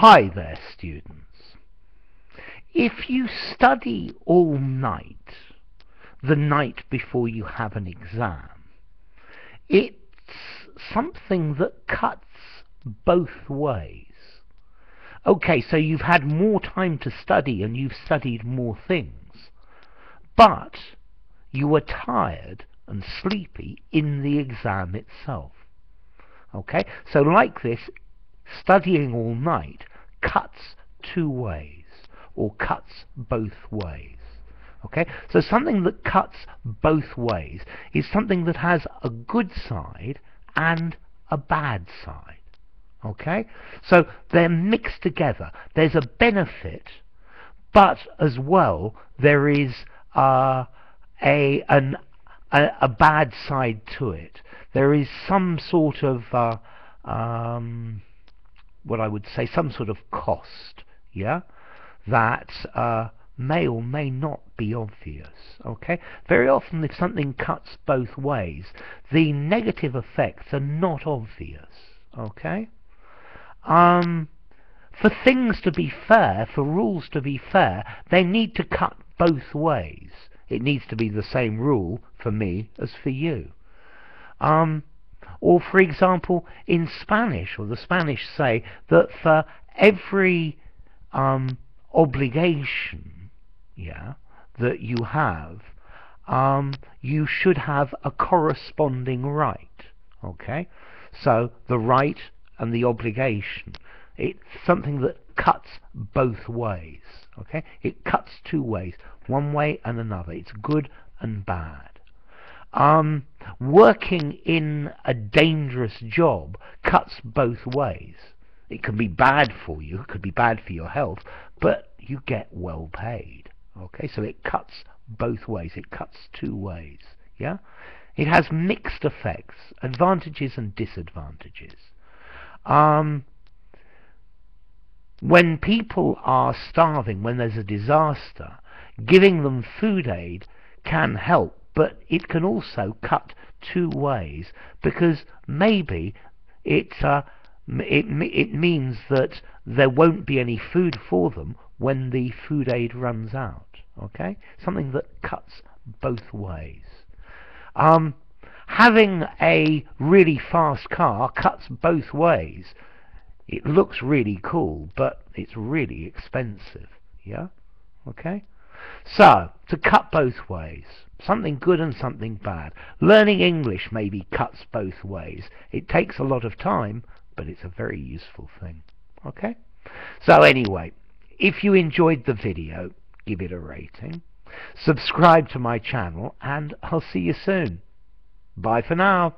Hi there, students. If you study all night, the night before you have an exam, it's something that cuts both ways. Okay, so you've had more time to study and you've studied more things, but you were tired and sleepy in the exam itself. Okay, so like this, studying all night cuts two ways, or cuts both ways. Okay, so something that cuts both ways is something that has a good side and a bad side. Okay, so they're mixed together. There's a benefit, but as well there is a bad side to it. There is some sort of what I would say, some sort of cost, yeah, that may or may not be obvious. Okay, very often if something cuts both ways, the negative effects are not obvious. Okay, for things to be fair, for rules to be fair, they need to cut both ways. It needs to be the same rule for me as for you. Or for example, in Spanish, or the Spanish say that for every obligation, yeah, that you have, you should have a corresponding right. Okay, so the right and the obligation, it's something that cuts both ways. Okay, it cuts two ways, one way and another. It's good and bad. Working in a dangerous job cuts both ways. It can be bad for you, it could be bad for your health, but you get well paid. Okay, so it cuts both ways. It cuts two ways. Yeah, it has mixed effects, advantages and disadvantages. When people are starving, when there's a disaster, giving them food aid can help, but it can also cut two ways, because maybe it means that there won't be any food for them when the food aid runs out. Okay, something that cuts both ways. Having a really fast car cuts both ways. It looks really cool, but it's really expensive. Yeah, okay. So, to cut both ways, something good and something bad. Learning English maybe cuts both ways. It takes a lot of time, but it's a very useful thing. Okay? So anyway, if you enjoyed the video, give it a rating. Subscribe to my channel, and I'll see you soon. Bye for now.